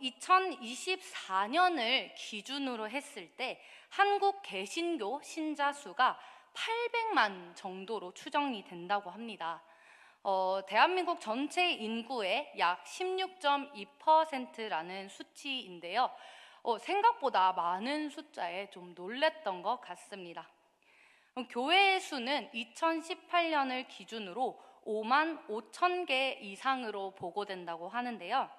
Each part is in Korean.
2024년을 기준으로 했을 때 한국 개신교 신자 수가 800만 정도로 추정이 된다고 합니다. 대한민국 전체 인구의 약 16.2%라는 수치인데요. 생각보다 많은 숫자에 좀 놀랬던 것 같습니다. 교회의 수는 2018년을 기준으로 5만 5천 개 이상으로 보고된다고 하는데요.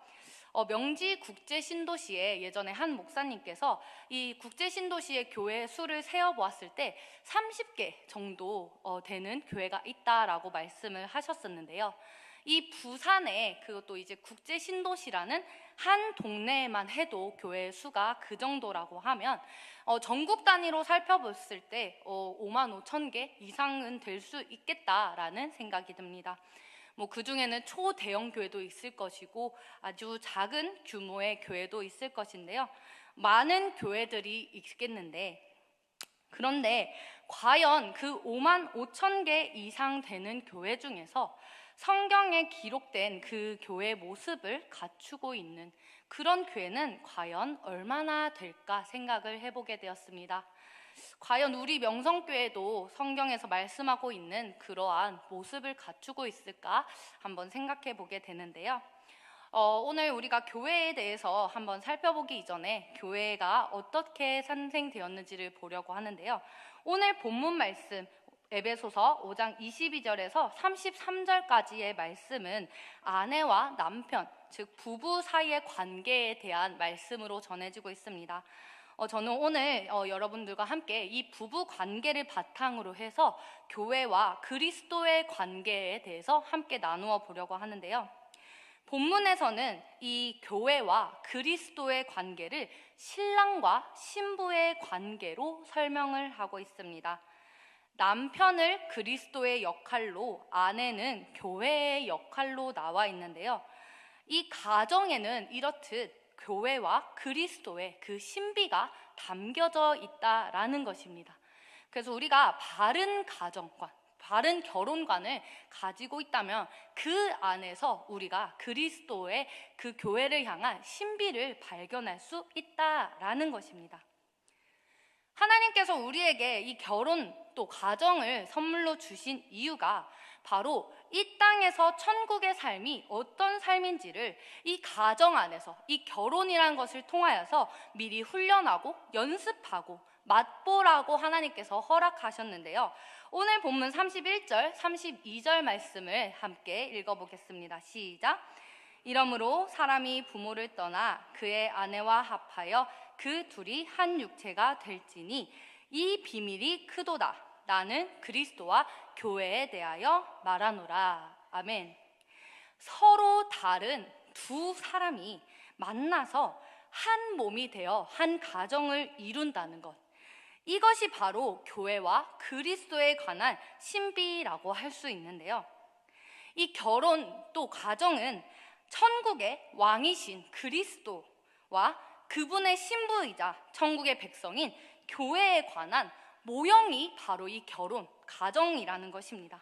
명지 국제신도시에 예전에 한 목사님께서 이 국제신도시의 교회 수를 세어보았을 때 30개 정도 되는 교회가 있다라고 말씀을 하셨었는데요. 이 부산에 그것도 이제 국제신도시라는 한 동네에만 해도 교회 수가 그 정도라고 하면 전국 단위로 살펴봤을 때 5만 5천 개 이상은 될 수 있겠다라는 생각이 듭니다. 그 중에는 초대형 교회도 있을 것이고 아주 작은 규모의 교회도 있을 것인데요. 많은 교회들이 있겠는데, 그런데 과연 그 5만 5천 개 이상 되는 교회 중에서 성경에 기록된 그 교회의 모습을 갖추고 있는 그런 교회는 과연 얼마나 될까 생각을 해보게 되었습니다. 과연 우리 명성교회도 성경에서 말씀하고 있는 그러한 모습을 갖추고 있을까 한번 생각해 보게 되는데요. 오늘 우리가 교회에 대해서 한번 살펴보기 이전에 교회가 어떻게 탄생되었는지를 보려고 하는데요. 오늘 본문 말씀 에베소서 5장 22절에서 33절까지의 말씀은 아내와 남편, 즉 부부 사이의 관계에 대한 말씀으로 전해지고 있습니다. 저는 오늘 여러분들과 함께 이 부부 관계를 바탕으로 해서 교회와 그리스도의 관계에 대해서 함께 나누어 보려고 하는데요. 본문에서는 이 교회와 그리스도의 관계를 신랑과 신부의 관계로 설명을 하고 있습니다. 남편을 그리스도의 역할로, 아내는 교회의 역할로 나와 있는데요. 이 가정에는 이렇듯 교회와 그리스도의 그 신비가 담겨져 있다라는 것입니다. 그래서 우리가 바른 가정관, 바른 결혼관을 가지고 있다면 그 안에서 우리가 그리스도의 그 교회를 향한 신비를 발견할 수 있다라는 것입니다. 하나님께서 우리에게 이 결혼 또 가정을 선물로 주신 이유가 바로 이 땅에서 천국의 삶이 어떤 삶인지를 이 가정 안에서 이 결혼이라는 것을 통하여서 미리 훈련하고 연습하고 맛보라고 하나님께서 허락하셨는데요. 오늘 본문 31절, 32절 말씀을 함께 읽어보겠습니다. 시작! 이러므로 사람이 부모를 떠나 그의 아내와 합하여 그 둘이 한 육체가 될지니 이 비밀이 크도다. 나는 그리스도와 교회에 대하여 말하노라. 아멘. 서로 다른 두 사람이 만나서 한 몸이 되어 한 가정을 이룬다는 것, 이것이 바로 교회와 그리스도에 관한 신비라고 할 수 있는데요. 이 결혼 또 가정은 천국의 왕이신 그리스도와 그분의 신부이자 천국의 백성인 교회에 관한 모형이 바로 이 결혼, 가정이라는 것입니다.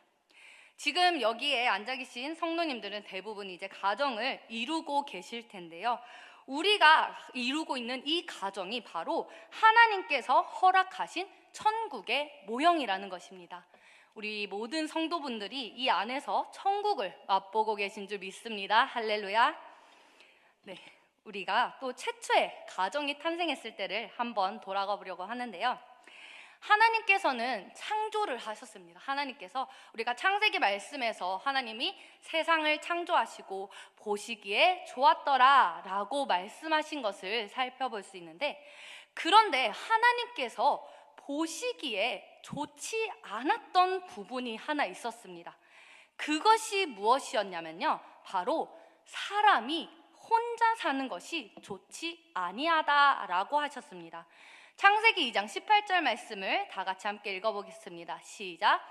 지금 여기에 앉아 계신 성도님들은 대부분 이제 가정을 이루고 계실 텐데요. 우리가 이루고 있는 이 가정이 바로 하나님께서 허락하신 천국의 모형이라는 것입니다. 우리 모든 성도분들이 이 안에서 천국을 맛보고 계신 줄 믿습니다. 할렐루야. 네, 우리가 또 최초의 가정이 탄생했을 때를 한번 돌아가 보려고 하는데요. 하나님께서는 창조를 하셨습니다. 하나님께서 우리가 창세기 말씀에서 하나님이 세상을 창조하시고 보시기에 좋았더라 라고 말씀하신 것을 살펴볼 수 있는데, 그런데 하나님께서 보시기에 좋지 않았던 부분이 하나 있었습니다. 그것이 무엇이었냐면요, 바로 사람이 혼자 사는 것이 좋지 아니하다라고 하셨습니다. 창세기 2장 18절 말씀을 다 같이 함께 읽어보겠습니다. 시작!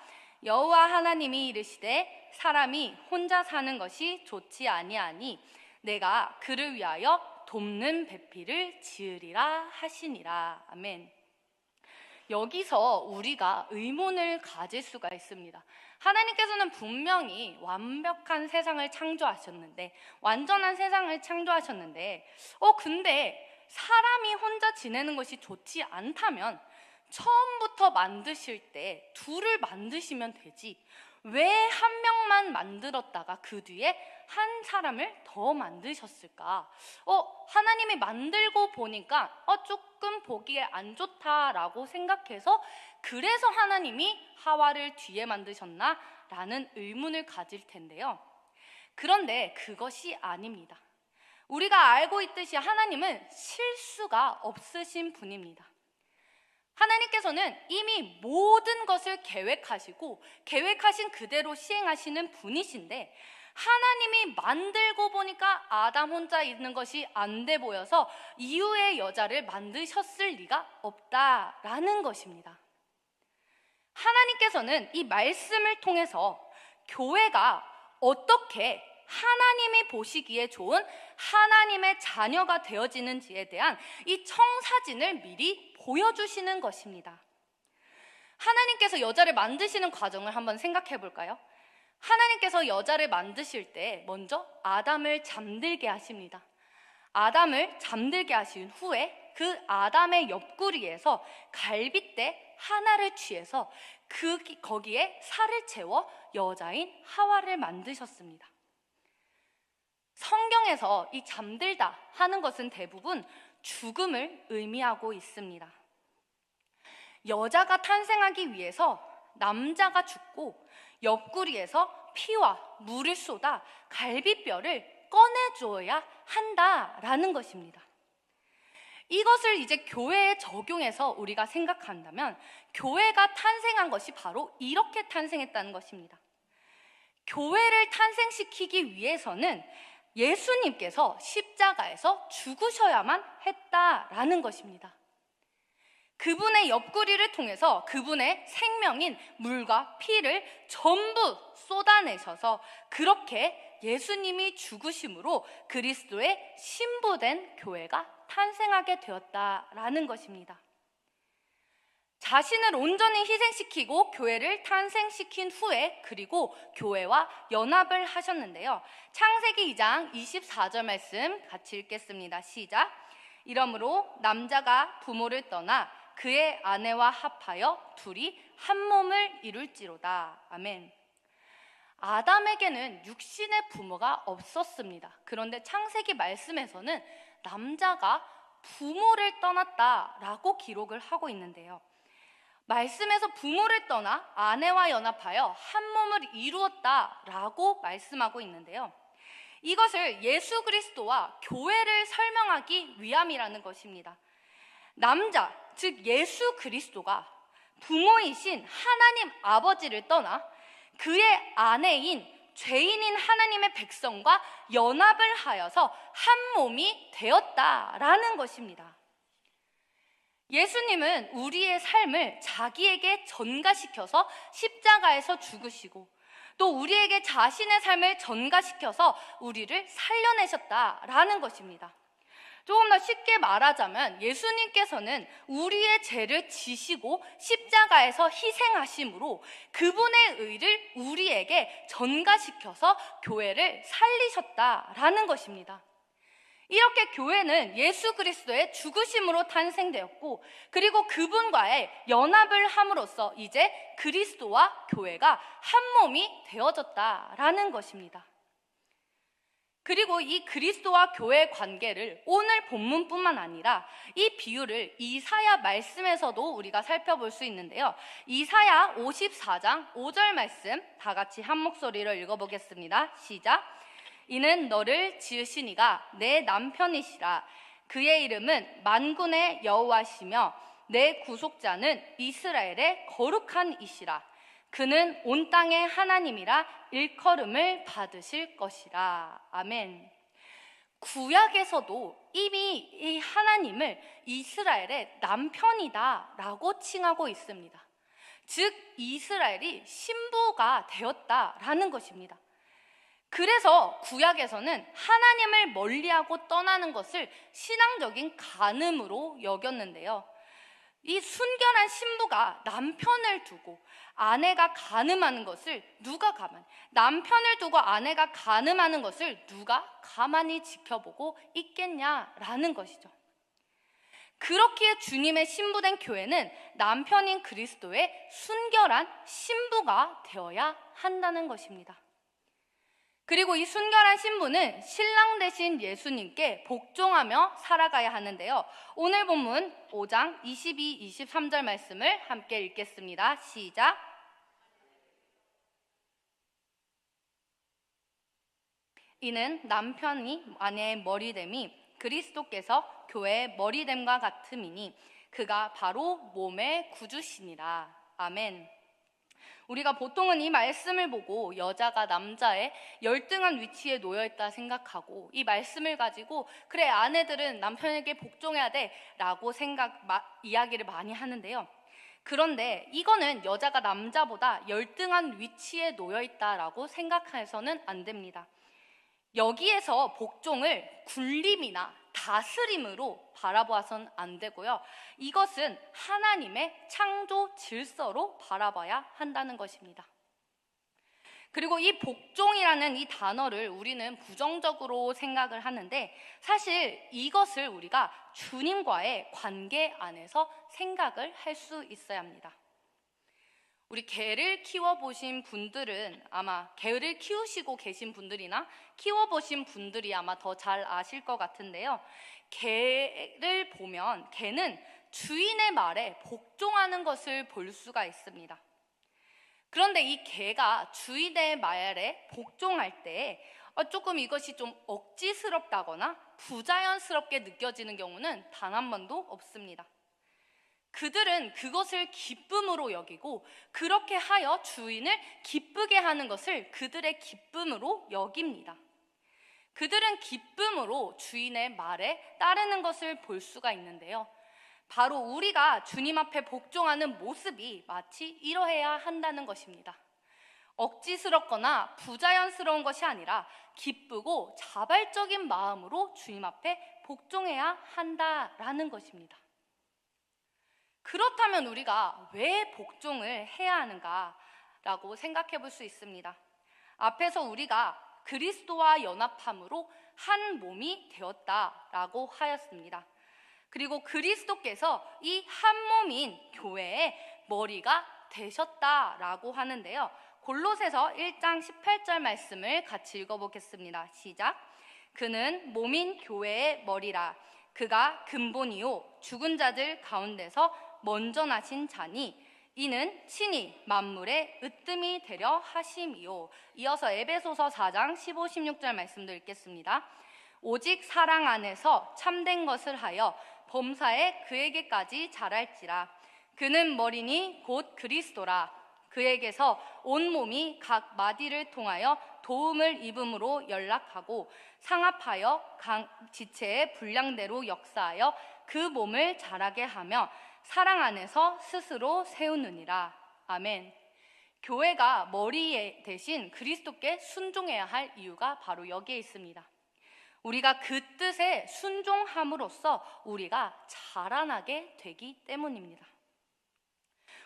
여호와 하나님이 이르시되 사람이 혼자 사는 것이 좋지 아니하니 내가 그를 위하여 돕는 배필을 지으리라 하시니라. 아멘. 여기서 우리가 의문을 가질 수가 있습니다. 하나님께서는 분명히 완벽한 세상을 창조하셨는데, 완전한 세상을 창조하셨는데, 근데 사람이 혼자 지내는 것이 좋지 않다면 처음부터 만드실 때 둘을 만드시면 되지, 왜 한 명만 만들었다가 그 뒤에 한 사람을 더 만드셨을까? 하나님이 만들고 보니까 조금 보기에 안 좋다라고 생각해서 그래서 하나님이 하와를 뒤에 만드셨나? 라는 의문을 가질 텐데요. 그런데 그것이 아닙니다. 우리가 알고 있듯이 하나님은 실수가 없으신 분입니다. 하나님께서는 이미 모든 것을 계획하시고 계획하신 그대로 시행하시는 분이신데, 하나님이 만들고 보니까 아담 혼자 있는 것이 안 돼 보여서 이후의 여자를 만드셨을 리가 없다라는 것입니다. 하나님께서는 이 말씀을 통해서 교회가 어떻게 하나님이 보시기에 좋은 하나님의 자녀가 되어지는지에 대한 이 청사진을 미리 보여주시는 것입니다. 하나님께서 여자를 만드시는 과정을 한번 생각해 볼까요? 하나님께서 여자를 만드실 때 먼저 아담을 잠들게 하십니다. 아담을 잠들게 하신 후에 그 아담의 옆구리에서 갈빗대 하나를 취해서 거기에 살을 채워 여자인 하와를 만드셨습니다. 성경에서 이 잠들다 하는 것은 대부분 죽음을 의미하고 있습니다. 여자가 탄생하기 위해서 남자가 죽고 옆구리에서 피와 물을 쏟아 갈비뼈를 꺼내줘야 한다라는 것입니다. 이것을 이제 교회에 적용해서 우리가 생각한다면 교회가 탄생한 것이 바로 이렇게 탄생했다는 것입니다. 교회를 탄생시키기 위해서는 예수님께서 십자가에서 죽으셔야만 했다라는 것입니다. 그분의 옆구리를 통해서 그분의 생명인 물과 피를 전부 쏟아내셔서 그렇게 예수님이 죽으심으로 그리스도의 신부된 교회가 탄생하게 되었다라는 것입니다. 자신을 온전히 희생시키고 교회를 탄생시킨 후에 그리고 교회와 연합을 하셨는데요. 창세기 2장 24절 말씀 같이 읽겠습니다. 시작. 이러므로 남자가 부모를 떠나 그의 아내와 합하여 둘이 한 몸을 이룰지로다. 아멘. 아담에게는 육신의 부모가 없었습니다. 그런데 창세기 말씀에서는 남자가 부모를 떠났다라고 기록을 하고 있는데요. 말씀에서 부모를 떠나 아내와 연합하여 한 몸을 이루었다라고 말씀하고 있는데요. 이것을 예수 그리스도와 교회를 설명하기 위함이라는 것입니다. 남자, 즉 예수 그리스도가 부모이신 하나님 아버지를 떠나 그의 아내인 죄인인 하나님의 백성과 연합을 하여서 한 몸이 되었다라는 것입니다. 예수님은 우리의 삶을 자기에게 전가시켜서 십자가에서 죽으시고 또 우리에게 자신의 삶을 전가시켜서 우리를 살려내셨다라는 것입니다. 조금 더 쉽게 말하자면 예수님께서는 우리의 죄를 지시고 십자가에서 희생하심으로 그분의 의를 우리에게 전가시켜서 교회를 살리셨다라는 것입니다. 이렇게 교회는 예수 그리스도의 죽으심으로 탄생되었고 그리고 그분과의 연합을 함으로써 이제 그리스도와 교회가 한 몸이 되어졌다라는 것입니다. 그리고 이 그리스도와 교회의 관계를 오늘 본문뿐만 아니라 이 비유를 이사야 말씀에서도 우리가 살펴볼 수 있는데요. 이사야 54장 5절 말씀 다 같이 한 목소리로 읽어보겠습니다. 시작. 이는 너를 지으신 이가 내 남편이시라. 그의 이름은 만군의 여호와시며 내 구속자는 이스라엘의 거룩한 이시라. 그는 온 땅의 하나님이라 일컬음을 받으실 것이라. 아멘. 구약에서도 이미 이 하나님을 이스라엘의 남편이다라고 칭하고 있습니다. 즉 이스라엘이 신부가 되었다라는 것입니다. 그래서 구약에서는 하나님을 멀리하고 떠나는 것을 신앙적인 간음으로 여겼는데요. 이 순결한 신부가 남편을 두고 아내가 간음하는 것을 누가 가만히, 남편을 두고 아내가 간음하는 것을 누가 가만히 지켜보고 있겠냐라는 것이죠. 그렇기에 주님의 신부된 교회는 남편인 그리스도의 순결한 신부가 되어야 한다는 것입니다. 그리고 이 순결한 신부는 신랑 되신 예수님께 복종하며 살아가야 하는데요. 오늘 본문 5장 22, 23절 말씀을 함께 읽겠습니다. 시작. 이는 남편이 아내의 머리됨이 그리스도께서 교회의 머리됨과 같음이니 그가 바로 몸의 구주시니라. 아멘. 우리가 보통은 이 말씀을 보고 여자가 남자의 열등한 위치에 놓여있다 생각하고 이 말씀을 가지고 그래 아내들은 남편에게 복종해야 돼 라고 이야기를 많이 하는데요. 그런데 이거는 여자가 남자보다 열등한 위치에 놓여있다라고 생각해서는 안 됩니다. 여기에서 복종을 군림이나 다스림으로 바라봐서는 안 되고요. 이것은 하나님의 창조 질서로 바라봐야 한다는 것입니다. 그리고 이 복종이라는 이 단어를 우리는 부정적으로 생각을 하는데 사실 이것을 우리가 주님과의 관계 안에서 생각을 할 수 있어야 합니다. 우리 개를 키워보신 분들은 아마 개를 키우시고 계신 분들이나 키워보신 분들이 아마 더 잘 아실 것 같은데요. 개를 보면 개는 주인의 말에 복종하는 것을 볼 수가 있습니다. 그런데 이 개가 주인의 말에 복종할 때 조금 이것이 좀 억지스럽다거나 부자연스럽게 느껴지는 경우는 단 한 번도 없습니다. 그들은 그것을 기쁨으로 여기고 그렇게 하여 주인을 기쁘게 하는 것을 그들의 기쁨으로 여깁니다. 그들은 기쁨으로 주인의 말에 따르는 것을 볼 수가 있는데요. 바로 우리가 주님 앞에 복종하는 모습이 마치 이러해야 한다는 것입니다. 억지스럽거나 부자연스러운 것이 아니라 기쁘고 자발적인 마음으로 주님 앞에 복종해야 한다라는 것입니다. 그렇다면 우리가 왜 복종을 해야 하는가라고 생각해 볼 수 있습니다. 앞에서 우리가 그리스도와 연합함으로 한 몸이 되었다라고 하였습니다. 그리고 그리스도께서 이 한 몸인 교회의 머리가 되셨다라고 하는데요. 골로새서 1장 18절 말씀을 같이 읽어보겠습니다. 시작. 그는 몸인 교회의 머리라. 그가 근본이요 죽은 자들 가운데서 먼저 나신 자니 이는 친히 만물의 으뜸이 되려 하심이요. 이어서 에베소서 4장 15, 16절 말씀도 읽겠습니다. 오직 사랑 안에서 참된 것을 하여 범사에 그에게까지 자랄지라. 그는 머리니 곧 그리스도라. 그에게서 온 몸이 각 마디를 통하여 도움을 입음으로 연락하고 상합하여 지체의 분량대로 역사하여 그 몸을 자라게 하며 사랑 안에서 스스로 세우느니라. 아멘. 교회가 머리 대신 그리스도께 순종해야 할 이유가 바로 여기에 있습니다. 우리가 그 뜻에 순종함으로써 우리가 자라나게 되기 때문입니다.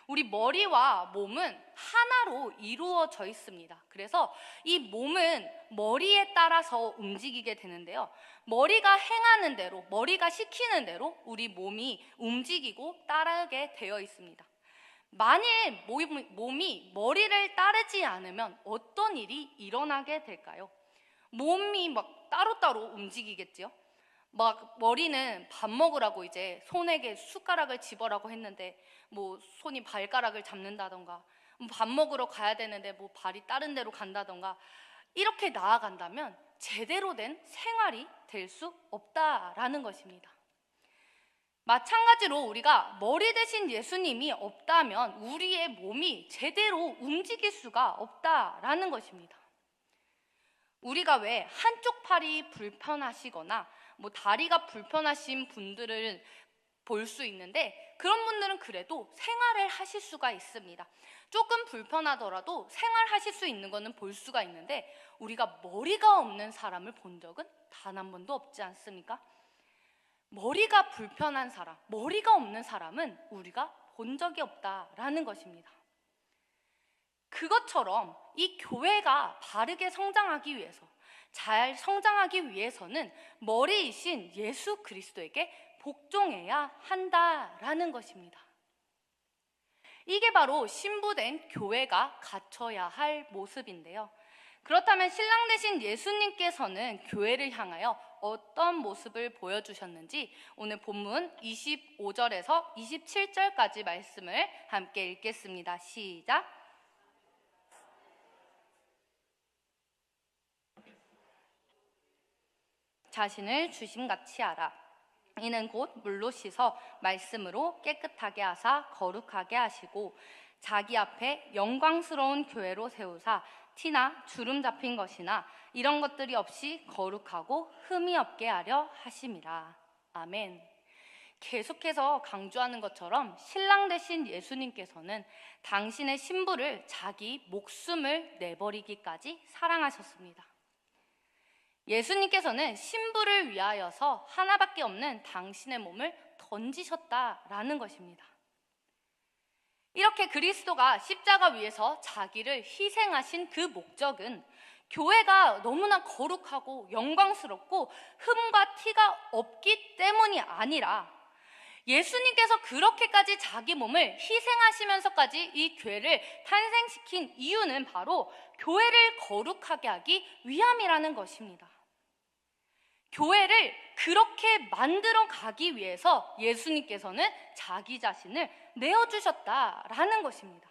우리 머리와 몸은 하나로 이루어져 있습니다. 그래서 이 몸은 머리에 따라서 움직이게 되는데요. 머리가 행하는 대로, 머리가 시키는 대로 우리 몸이 움직이고 따르게 되어 있습니다. 만일 몸이 머리를 따르지 않으면 어떤 일이 일어나게 될까요? 몸이 막 따로따로 움직이겠지요? 막 머리는 밥 먹으라고 이제 손에게 숟가락을 집어라고 했는데 뭐 손이 발가락을 잡는다던가 밥 먹으러 가야 되는데 뭐 발이 다른 데로 간다던가 이렇게 나아간다면 제대로 된 생활이 될 수 없다라는 것입니다. 마찬가지로 우리가 머리 대신 예수님이 없다면 우리의 몸이 제대로 움직일 수가 없다라는 것입니다. 우리가 왜 한쪽 팔이 불편하시거나 뭐 다리가 불편하신 분들을 볼 수 있는데 그런 분들은 그래도 생활을 하실 수가 있습니다. 조금 불편하더라도 생활하실 수 있는 거는 볼 수가 있는데 우리가 머리가 없는 사람을 본 적은 단 한 번도 없지 않습니까? 머리가 불편한 사람, 머리가 없는 사람은 우리가 본 적이 없다라는 것입니다. 그것처럼 이 교회가 바르게 성장하기 위해서, 잘 성장하기 위해서는 머리이신 예수 그리스도에게 복종해야 한다라는 것입니다. 이게 바로 신부된 교회가 갖춰야 할 모습인데요. 그렇다면 신랑 되신 예수님께서는 교회를 향하여 어떤 모습을 보여주셨는지 오늘 본문 25절에서 27절까지 말씀을 함께 읽겠습니다. 시작! 자신을 주심같이 하라. 이는 곧 물로 씻어 말씀으로 깨끗하게 하사 거룩하게 하시고 자기 앞에 영광스러운 교회로 세우사 티나 주름 잡힌 것이나 이런 것들이 없이 거룩하고 흠이 없게 하려 하심이라. 아멘. 계속해서 강조하는 것처럼 신랑 되신 예수님께서는 당신의 신부를 자기 목숨을 내버리기까지 사랑하셨습니다. 예수님께서는 신부를 위하여서 하나밖에 없는 당신의 몸을 던지셨다라는 것입니다. 이렇게 그리스도가 십자가 위에서 자기를 희생하신 그 목적은 교회가 너무나 거룩하고 영광스럽고 흠과 티가 없기 때문이 아니라 예수님께서 그렇게까지 자기 몸을 희생하시면서까지 이 교회를 탄생시킨 이유는 바로 교회를 거룩하게 하기 위함이라는 것입니다. 교회를 그렇게 만들어 가기 위해서 예수님께서는 자기 자신을 내어주셨다라는 것입니다.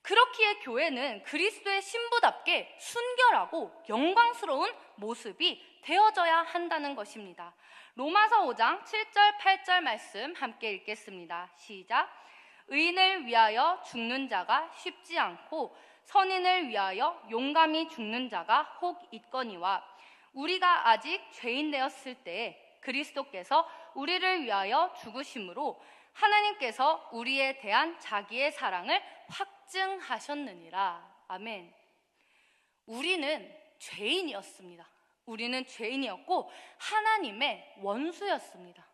그렇기에 교회는 그리스도의 신부답게 순결하고 영광스러운 모습이 되어져야 한다는 것입니다. 로마서 5장 7절 8절 말씀 함께 읽겠습니다. 시작! 의인을 위하여 죽는 자가 쉽지 않고 선인을 위하여 용감히 죽는 자가 혹 있거니와 우리가 아직 죄인 되었을 때에 그리스도께서 우리를 위하여 죽으심으로 하나님께서 우리에 대한 자기의 사랑을 확증하셨느니라. 아멘. 우리는 죄인이었습니다. 우리는 죄인이었고 하나님의 원수였습니다.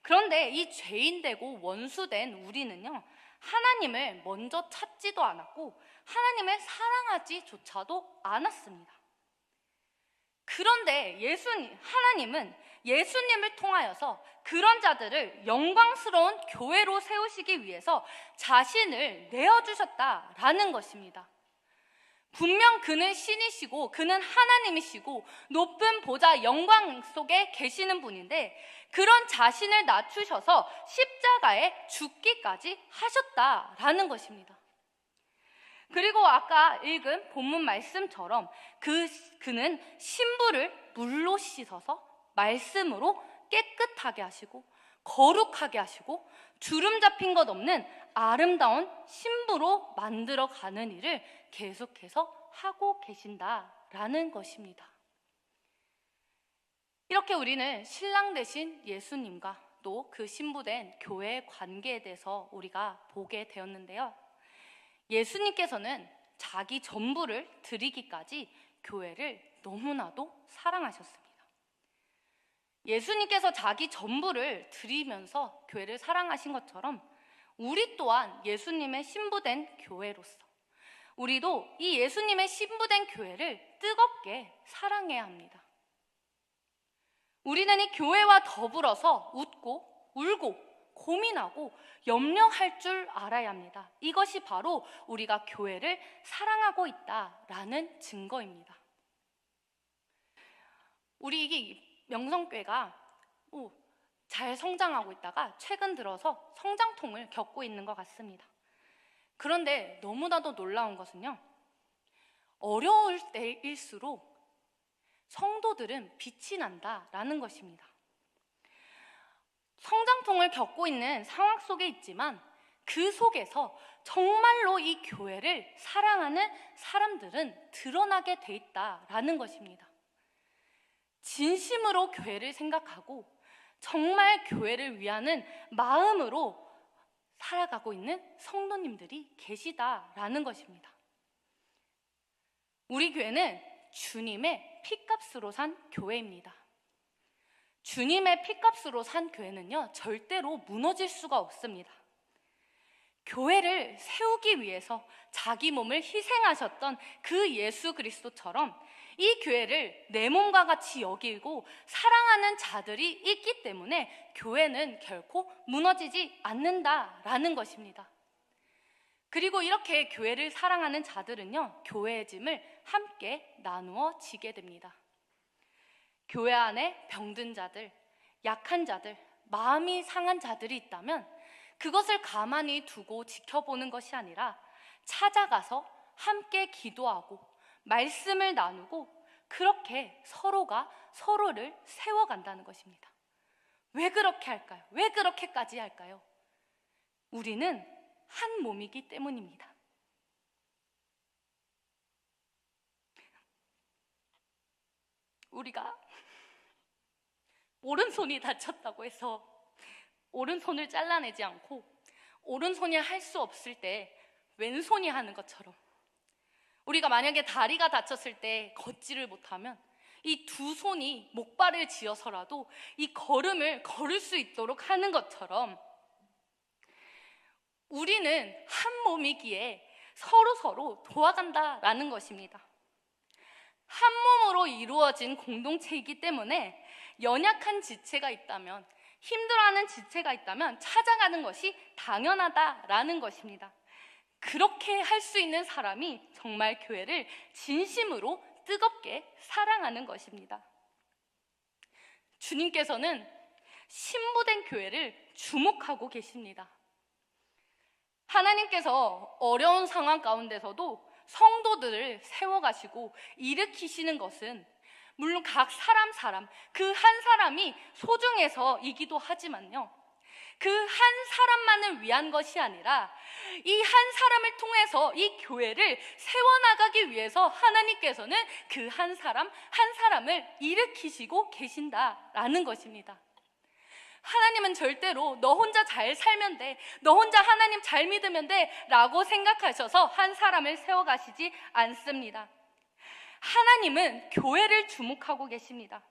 그런데 이 죄인되고 원수된 우리는요, 하나님을 먼저 찾지도 않았고 하나님을 사랑하지조차도 않았습니다. 그런데 하나님은 예수님을 통하여서 그런 자들을 영광스러운 교회로 세우시기 위해서 자신을 내어주셨다라는 것입니다. 분명 그는 신이시고 그는 하나님이시고 높은 보좌 영광 속에 계시는 분인데 그런 자신을 낮추셔서 십자가에 죽기까지 하셨다라는 것입니다. 그리고 아까 읽은 본문 말씀처럼 그는 신부를 물로 씻어서 말씀으로 깨끗하게 하시고 거룩하게 하시고 주름 잡힌 것 없는 아름다운 신부로 만들어 가는 일을 계속해서 하고 계신다라는 것입니다. 이렇게 우리는 신랑 되신 예수님과 또 그 신부된 교회의 관계에 대해서 우리가 보게 되었는데요. 예수님께서는 자기 전부를 드리기까지 교회를 너무나도 사랑하셨습니다. 예수님께서 자기 전부를 드리면서 교회를 사랑하신 것처럼 우리 또한 예수님의 신부된 교회로서 우리도 이 예수님의 신부된 교회를 뜨겁게 사랑해야 합니다. 우리는 이 교회와 더불어서 웃고 울고 고민하고 염려할 줄 알아야 합니다. 이것이 바로 우리가 교회를 사랑하고 있다라는 증거입니다. 우리 이게 명성교회가 잘 성장하고 있다가 최근 들어서 성장통을 겪고 있는 것 같습니다. 그런데 너무나도 놀라운 것은요, 어려울 때일수록 성도들은 빛이 난다라는 것입니다. 성장통을 겪고 있는 상황 속에 있지만 그 속에서 정말로 이 교회를 사랑하는 사람들은 드러나게 돼 있다라는 것입니다. 진심으로 교회를 생각하고 정말 교회를 위하는 마음으로 살아가고 있는 성도님들이 계시다라는 것입니다. 우리 교회는 주님의 피값으로 산 교회입니다. 주님의 피값으로 산 교회는요, 절대로 무너질 수가 없습니다. 교회를 세우기 위해서 자기 몸을 희생하셨던 그 예수 그리스도처럼 이 교회를 내 몸과 같이 여기고 사랑하는 자들이 있기 때문에 교회는 결코 무너지지 않는다라는 것입니다. 그리고 이렇게 교회를 사랑하는 자들은요, 교회의 짐을 함께 나누어 지게 됩니다. 교회 안에 병든 자들, 약한 자들, 마음이 상한 자들이 있다면 그것을 가만히 두고 지켜보는 것이 아니라 찾아가서 함께 기도하고 말씀을 나누고 그렇게 서로가 서로를 세워간다는 것입니다. 왜 그렇게 할까요? 왜 그렇게까지 할까요? 우리는 한 몸이기 때문입니다. 우리가 오른손이 다쳤다고 해서 오른손을 잘라내지 않고 오른손이 할 수 없을 때 왼손이 하는 것처럼, 우리가 만약에 다리가 다쳤을 때 걷지를 못하면 이 두 손이 목발을 쥐어서라도 이 걸음을 걸을 수 있도록 하는 것처럼 우리는 한 몸이기에 서로 도와간다라는 것입니다. 한 몸으로 이루어진 공동체이기 때문에 연약한 지체가 있다면, 힘들어하는 지체가 있다면 찾아가는 것이 당연하다라는 것입니다. 그렇게 할 수 있는 사람이 정말 교회를 진심으로 뜨겁게 사랑하는 것입니다. 주님께서는 신부된 교회를 주목하고 계십니다. 하나님께서 어려운 상황 가운데서도 성도들을 세워가시고 일으키시는 것은 물론 각 사람 그 한 사람이 소중해서이기도 하지만요, 그 한 사람만을 위한 것이 아니라 이 한 사람을 통해서 이 교회를 세워나가기 위해서 하나님께서는 그 한 사람을 일으키시고 계신다라는 것입니다. 하나님은 절대로 너 혼자 잘 살면 돼, 너 혼자 하나님 잘 믿으면 돼 라고 생각하셔서 한 사람을 세워가시지 않습니다. 하나님은 교회를 주목하고 계십니다.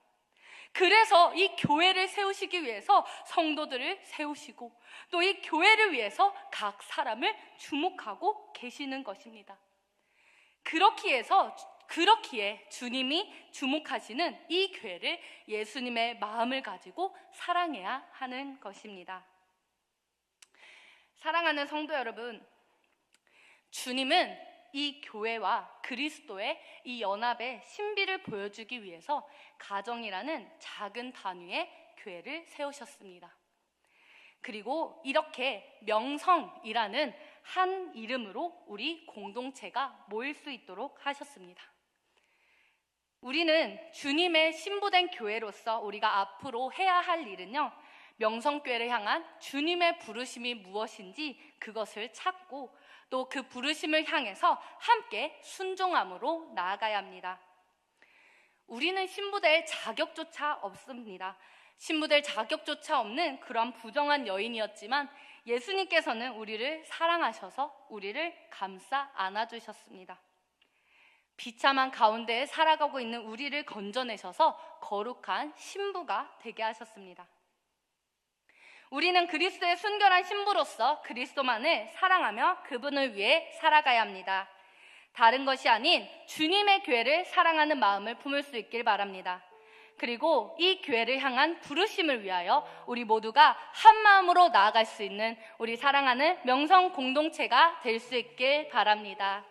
그래서 이 교회를 세우시기 위해서 성도들을 세우시고 또 이 교회를 위해서 각 사람을 주목하고 계시는 것입니다. 그렇기에 주님이 주목하시는 이 교회를 예수님의 마음을 가지고 사랑해야 하는 것입니다. 사랑하는 성도 여러분, 주님은 이 교회와 그리스도의 이 연합의 신비를 보여주기 위해서 가정이라는 작은 단위의 교회를 세우셨습니다. 그리고 이렇게 명성이라는 한 이름으로 우리 공동체가 모일 수 있도록 하셨습니다. 우리는 주님의 신부된 교회로서 우리가 앞으로 해야 할 일은요, 명성교회를 향한 주님의 부르심이 무엇인지 그것을 찾고 또 그 부르심을 향해서 함께 순종함으로 나아가야 합니다. 우리는 신부될 자격조차 없습니다. 신부될 자격조차 없는 그런 부정한 여인이었지만 예수님께서는 우리를 사랑하셔서 우리를 감싸 안아주셨습니다. 비참한 가운데에 살아가고 있는 우리를 건져내셔서 거룩한 신부가 되게 하셨습니다. 우리는 그리스도의 순결한 신부로서 그리스도만을 사랑하며 그분을 위해 살아가야 합니다. 다른 것이 아닌 주님의 교회를 사랑하는 마음을 품을 수 있길 바랍니다. 그리고 이 교회를 향한 부르심을 위하여 우리 모두가 한 마음으로 나아갈 수 있는 우리 사랑하는 명성 공동체가 될 수 있길 바랍니다.